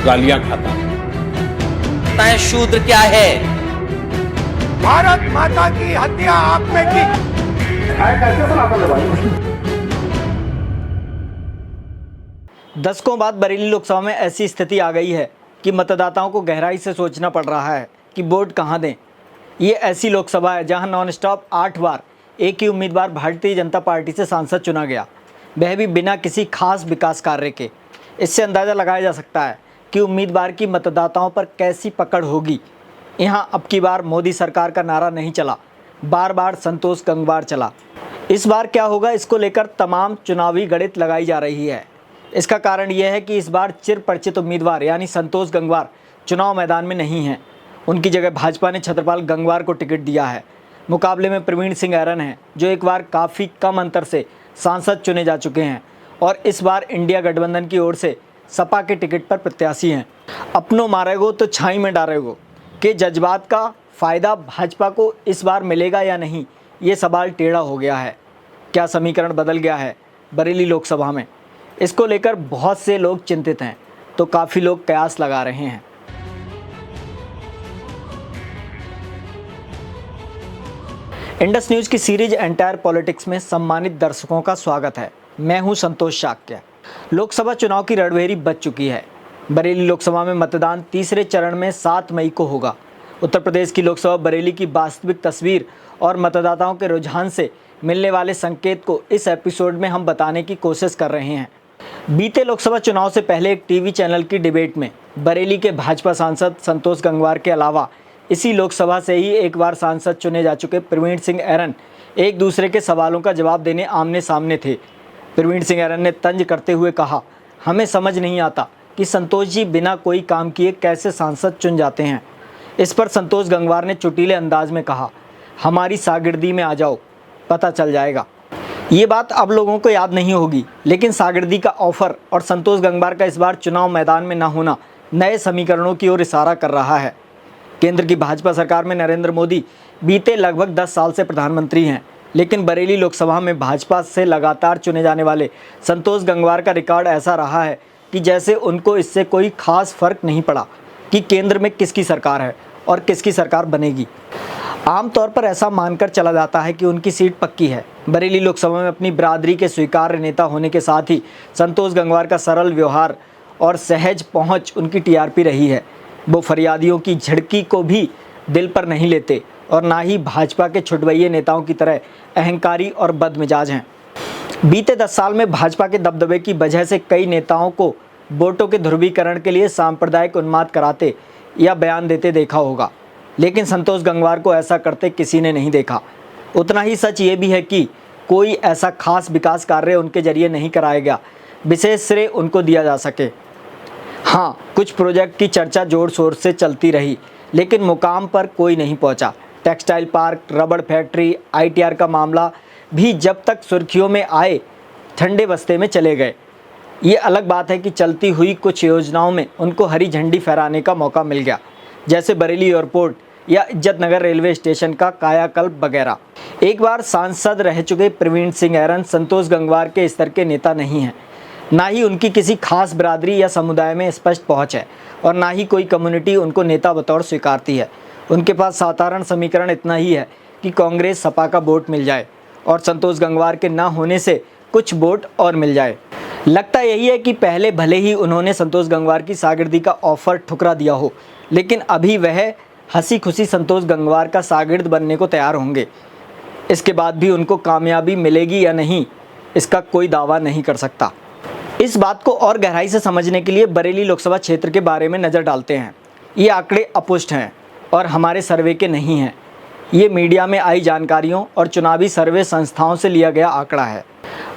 गालियां खाता है। शूद्र क्या है? भारत माता की हत्या आपने की। दशकों बाद बरेली लोकसभा में ऐसी स्थिति आ गई है कि मतदाताओं को गहराई से सोचना पड़ रहा है कि वोट कहां दें। ये ऐसी लोकसभा है जहां नॉन स्टॉप 8 बार एक ही उम्मीदवार भारतीय जनता पार्टी से सांसद चुना गया, वह भी बिना किसी खास विकास कार्य के। इससे अंदाज़ा लगाया जा सकता है कि उम्मीदवार की मतदाताओं पर कैसी पकड़ होगी। यहाँ अब की बार मोदी सरकार का नारा नहीं चला, बार बार संतोष गंगवार चला। इस बार क्या होगा, इसको लेकर तमाम चुनावी गणित लगाई जा रही है। इसका कारण यह है कि इस बार चिर परिचित उम्मीदवार यानी संतोष गंगवार चुनाव मैदान में नहीं हैं। उनकी जगह भाजपा ने छत्रपाल गंगवार को टिकट दिया है। मुकाबले में प्रवीण सिंह ऐरन हैं, जो एक बार काफ़ी कम अंतर से सांसद चुने जा चुके हैं और इस बार इंडिया गठबंधन की ओर से सपा के टिकट पर प्रत्याशी हैं। अपनों मारेगो तो छाई में डारेगो के जज्बात का फ़ायदा भाजपा को इस बार मिलेगा या नहीं, ये सवाल टेढ़ा हो गया है। क्या समीकरण बदल गया है बरेली लोकसभा में? इसको लेकर बहुत से लोग चिंतित हैं, तो काफ़ी लोग कयास लगा रहे हैं। इंडस न्यूज़ की सीरीज एंटायर पॉलिटिक्स में सम्मानित दर्शकों का स्वागत है। मैं हूं संतोष शाक्य। लोकसभा चुनाव की रणभेरी बज चुकी है। बरेली लोकसभा में मतदान तीसरे चरण में 7 मई को होगा। उत्तर प्रदेश की लोकसभा बरेली की वास्तविक तस्वीर और मतदाताओं के रुझान से मिलने वाले संकेत को इस एपिसोड में हम बताने की कोशिश कर रहे हैं। बीते लोकसभा चुनाव से पहले एक टीवी चैनल की डिबेट में बरेली के भाजपा सांसद संतोष गंगवार के अलावा इसी लोकसभा से ही एक बार सांसद चुने जा चुके प्रवीण सिंह ऐरन एक दूसरे के सवालों का जवाब देने आमने सामने थे। प्रवीण सिंह ऐरन ने तंज करते हुए कहा, हमें समझ नहीं आता कि संतोष जी बिना कोई काम किए कैसे सांसद चुन जाते हैं। इस पर संतोष गंगवार ने चुटीले अंदाज में कहा, हमारी शागिर्दी में आ जाओ, पता चल जाएगा। ये बात अब लोगों को याद नहीं होगी, लेकिन शागिर्दी का ऑफर और संतोष गंगवार का इस बार चुनाव मैदान में न होना नए समीकरणों की ओर इशारा कर रहा है। केंद्र की भाजपा सरकार में नरेंद्र मोदी बीते लगभग 10 साल से प्रधानमंत्री हैं, लेकिन बरेली लोकसभा में भाजपा से लगातार चुने जाने वाले संतोष गंगवार का रिकॉर्ड ऐसा रहा है कि जैसे उनको इससे कोई खास फर्क नहीं पड़ा कि केंद्र में किसकी सरकार है और किसकी सरकार बनेगी। आमतौर पर ऐसा मानकर चला जाता है कि उनकी सीट पक्की है। बरेली लोकसभा में अपनी बिरादरी के स्वीकार्य नेता होने के साथ ही संतोष गंगवार का सरल व्यवहार और सहज पहुंच उनकी टीआरपी रही है। वो फरियादियों की झिड़की को भी दिल पर नहीं लेते और ना ही भाजपा के छुटवैये नेताओं की तरह अहंकारी और बदमिजाज हैं। बीते 10 साल में भाजपा के दबदबे की वजह से कई नेताओं को वोटों के ध्रुवीकरण के लिए सांप्रदायिक उन्माद कराते या बयान देते देखा होगा, लेकिन संतोष गंगवार को ऐसा करते किसी ने नहीं देखा। उतना ही सच ये भी है कि कोई ऐसा खास विकास कार्य उनके जरिए नहीं कराया गया विशेष श्रेय उनको दिया जा सके। हाँ, कुछ प्रोजेक्ट की चर्चा जोर शोर से चलती रही, लेकिन मुकाम पर कोई नहीं पहुंचा। टेक्सटाइल पार्क, रबड़ फैक्ट्री, आईटीआर का मामला भी जब तक सुर्खियों में आए ठंडे बस्ते में चले गए। ये अलग बात है कि चलती हुई कुछ योजनाओं में उनको हरी झंडी फहराने का मौका मिल गया, जैसे बरेली एयरपोर्ट या इज्जत नगर रेलवे स्टेशन का कायाकल्प वगैरह। एक बार सांसद रह चुके प्रवीण सिंह ऐरन संतोष गंगवार के स्तर के नेता नहीं हैं। ना ही उनकी किसी खास बिरादरी या समुदाय में स्पष्ट पहुंच है और ना ही कोई कम्युनिटी उनको नेता बतौर स्वीकारती है। उनके पास साधारण समीकरण इतना ही है कि कांग्रेस सपा का वोट मिल जाए और संतोष गंगवार के ना होने से कुछ वोट और मिल जाए। लगता यही है कि पहले भले ही उन्होंने संतोष गंगवार की शागिर्दी का ऑफर ठुकरा दिया हो, लेकिन अभी वह हंसी खुशी संतोष गंगवार का शागिर्द बनने को तैयार होंगे। इसके बाद भी उनको कामयाबी मिलेगी या नहीं, इसका कोई दावा नहीं कर सकता। इस बात को और गहराई से समझने के लिए बरेली लोकसभा क्षेत्र के बारे में नज़र डालते हैं। ये आंकड़े अपुष्ट हैं और हमारे सर्वे के नहीं हैं। ये मीडिया में आई जानकारियों और चुनावी सर्वे संस्थाओं से लिया गया आंकड़ा है।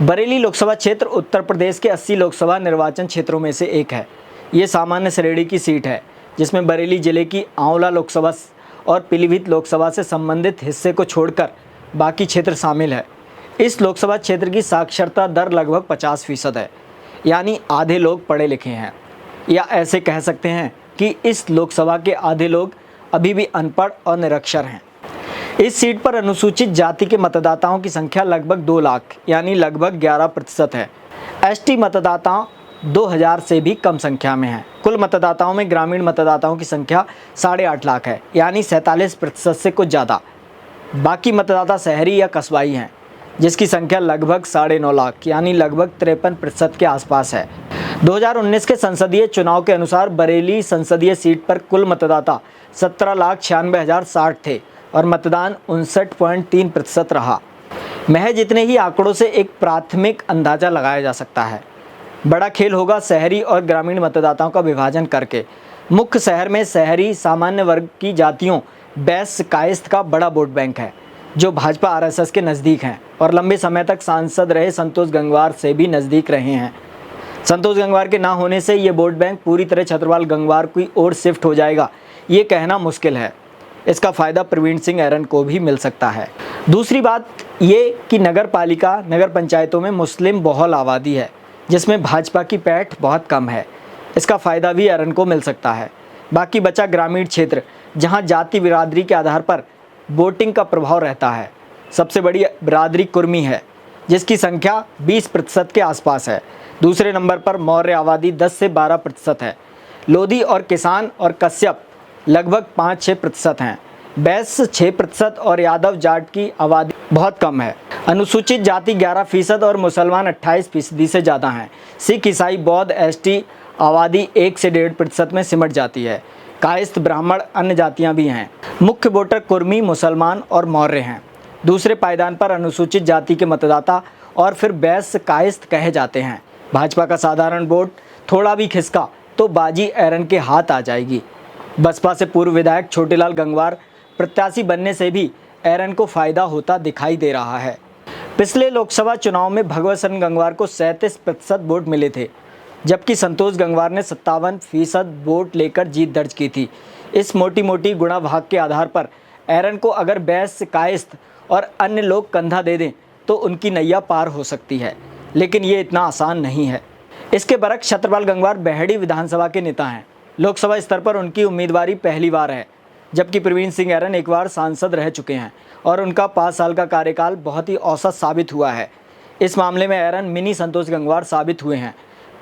बरेली लोकसभा क्षेत्र उत्तर प्रदेश के 80 लोकसभा निर्वाचन क्षेत्रों में से एक है। ये सामान्य श्रेणी की सीट है, जिसमें बरेली जिले की आंवला लोकसभा और पीलीभीत लोकसभा से संबंधित हिस्से को छोड़कर बाकी क्षेत्र शामिल है। इस लोकसभा क्षेत्र की साक्षरता दर लगभग 50% है, यानी आधे लोग पढ़े लिखे हैं, या ऐसे कह सकते हैं कि इस लोकसभा के आधे लोग अभी भी अनपढ़ और निरक्षर हैं। इस सीट पर अनुसूचित जाति के मतदाताओं की संख्या लगभग 2 लाख यानी लगभग 11% है। एसटी मतदाता 2000 से भी कम संख्या में है। कुल मतदाताओं में ग्रामीण मतदाताओं की संख्या 8.5 लाख है, यानी 47% से कुछ ज़्यादा। बाकी मतदाता शहरी या कस्बाई हैं, जिसकी संख्या लगभग 9.5 लाख यानी लगभग 53% के आसपास है। 2019 के संसदीय चुनाव के अनुसार बरेली संसदीय सीट पर कुल मतदाता 17,96,060 थे और मतदान 59.3% रहा। महज इतने ही आंकड़ों से एक प्राथमिक अंदाजा लगाया जा सकता है। बड़ा खेल होगा शहरी और ग्रामीण मतदाताओं का विभाजन करके। मुख्य शहर में शहरी सामान्य वर्ग की जातियों बैश्य कायस्थ का बड़ा वोट बैंक है, जो भाजपा आरएसएस के नज़दीक हैं और लंबे समय तक सांसद रहे संतोष गंगवार से भी नज़दीक रहे हैं। संतोष गंगवार के ना होने से ये वोट बैंक पूरी तरह छतरपाल गंगवार की ओर शिफ्ट हो जाएगा, ये कहना मुश्किल है। इसका फ़ायदा प्रवीण सिंह ऐरन को भी मिल सकता है। दूसरी बात ये कि नगर पंचायतों में मुस्लिम बहुल आबादी है, जिसमें भाजपा की पैठ बहुत कम है। इसका फ़ायदा भी ऐरन को मिल सकता है। बाकी बचा ग्रामीण क्षेत्र, जहां जाति बिरादरी के आधार पर वोटिंग का प्रभाव रहता है। सबसे बड़ी बिरादरी कुर्मी है, जिसकी संख्या 20% के आसपास है। दूसरे नंबर पर मौर्य आबादी 10 से 12% है। लोधी और किसान और कश्यप लगभग 5-6% हैं। बैश्य 6% और यादव जाट की आबादी बहुत कम है। अनुसूचित जाति 11% और मुसलमान 28% से ज़्यादा हैं। सिख, ईसाई, बौद्ध, एसटी आबादी 1 से 1.5% में सिमट जाती है। कायस्थ, ब्राह्मण, अन्य जातियां भी हैं। मुख्य वोटर कुर्मी, मुसलमान और मौर्य हैं। दूसरे पायदान पर अनुसूचित जाति के मतदाता और फिर बैश्य कायस्थ कहे जाते हैं। भाजपा का साधारण वोट थोड़ा भी खिसका तो बाजी ऐरन के हाथ आ जाएगी। बसपा से पूर्व विधायक छोटेलाल गंगवार प्रत्याशी बनने से भी ऐरन को फायदा होता दिखाई दे रहा है। पिछले लोकसभा चुनाव में भगवत शरण गंगवार को 37% वोट मिले थे, जबकि संतोष गंगवार ने 57% वोट लेकर जीत दर्ज की थी। इस मोटी गुणा भाग के आधार पर ऐरन को अगर बैश्य, कायस्थ और अन्य लोग कंधा दे दें तो उनकी नैया पार हो सकती है, लेकिन ये इतना आसान नहीं है। इसके बरक्स छतरपाल गंगवार बेहड़ी विधानसभा के नेता हैं। लोकसभा स्तर पर उनकी उम्मीदवारी पहली बार है, जबकि प्रवीण सिंह ऐरन एक बार सांसद रह चुके हैं और उनका 5 साल का कार्यकाल बहुत ही औसत साबित हुआ है। इस मामले में ऐरन मिनी संतोष गंगवार साबित हुए हैं।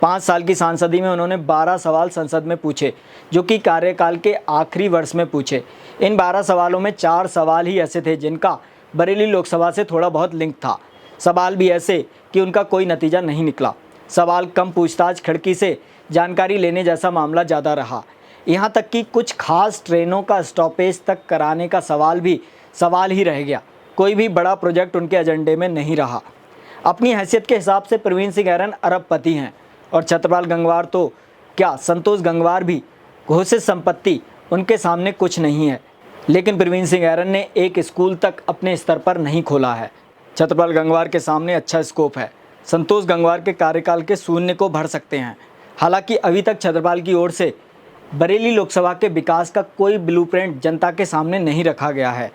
5 साल की सांसदी में उन्होंने 12 सवाल संसद में पूछे, जो कि कार्यकाल के आखिरी वर्ष में पूछे। इन 12 सवालों में 4 सवाल ही ऐसे थे जिनका बरेली लोकसभा से थोड़ा बहुत लिंक था। सवाल भी ऐसे कि उनका कोई नतीजा नहीं निकला। सवाल कम, पूछताछ खिड़की से जानकारी लेने जैसा मामला ज़्यादा रहा। यहाँ तक कि कुछ खास ट्रेनों का स्टॉपेज तक कराने का सवाल भी सवाल ही रह गया। कोई भी बड़ा प्रोजेक्ट उनके एजेंडे में नहीं रहा। अपनी हैसियत के हिसाब से प्रवीण सिंह ऐरन अरबपति हैं और छतरपाल गंगवार तो क्या, संतोष गंगवार भी घोषित संपत्ति उनके सामने कुछ नहीं है। लेकिन प्रवीण सिंह ऐरन ने एक स्कूल तक अपने स्तर पर नहीं खोला है। छतरपाल गंगवार के सामने अच्छा स्कोप है। संतोष गंगवार के कार्यकाल के शून्य को भर सकते हैं। हालांकि अभी तक छतरपाल की ओर से बरेली लोकसभा के विकास का कोई ब्लूप्रिंट जनता के सामने नहीं रखा गया है।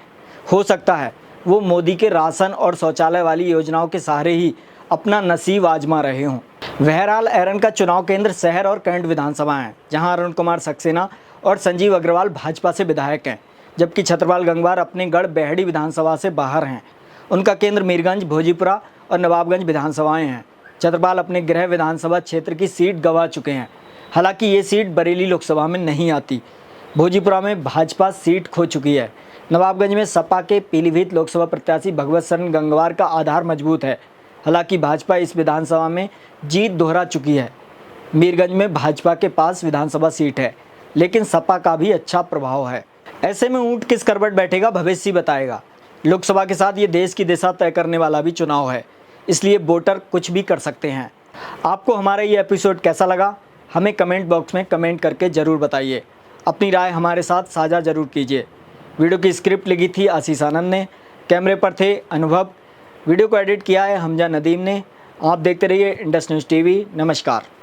हो सकता है वो मोदी के राशन और शौचालय वाली योजनाओं के सहारे ही अपना नसीब आजमा रहे हों। बहरहाल ऐरन का चुनाव केंद्र शहर और कैंट विधानसभा है, जहां अरुण कुमार सक्सेना और संजीव अग्रवाल भाजपा से विधायक हैं, जबकि छतरपाल गंगवार अपने गढ़ बेहड़ी विधानसभा से बाहर हैं। उनका केंद्र मीरगंज, भोजीपुरा और नवाबगंज विधानसभाएं हैं। छतरपाल अपने गृह विधानसभा क्षेत्र की सीट गंवा चुके हैं। हालांकि ये सीट बरेली लोकसभा में नहीं आती। भोजीपुरा में भाजपा सीट खो चुकी है। नवाबगंज में सपा के पीलीभीत लोकसभा प्रत्याशी भगवत शरण गंगवार का आधार मजबूत है। हालांकि भाजपा इस विधानसभा में जीत दोहरा चुकी है। मीरगंज में भाजपा के पास विधानसभा सीट है, लेकिन सपा का भी अच्छा प्रभाव है। ऐसे में ऊंट किस करवट बैठेगा भविष्य ही बताएगा। लोकसभा के साथ ये देश की दिशा तय करने वाला भी चुनाव है, इसलिए वोटर कुछ भी कर सकते हैं। आपको हमारा ये एपिसोड कैसा लगा, हमें कमेंट बॉक्स में कमेंट करके ज़रूर बताइए। अपनी राय हमारे साथ साझा ज़रूर कीजिए। वीडियो की स्क्रिप्ट लिखी थी आशीष आनंद ने, कैमरे पर थे अनुभव, वीडियो को एडिट किया है हमजा नदीम ने। आप देखते रहिए इंडस न्यूज़ टीवी। नमस्कार।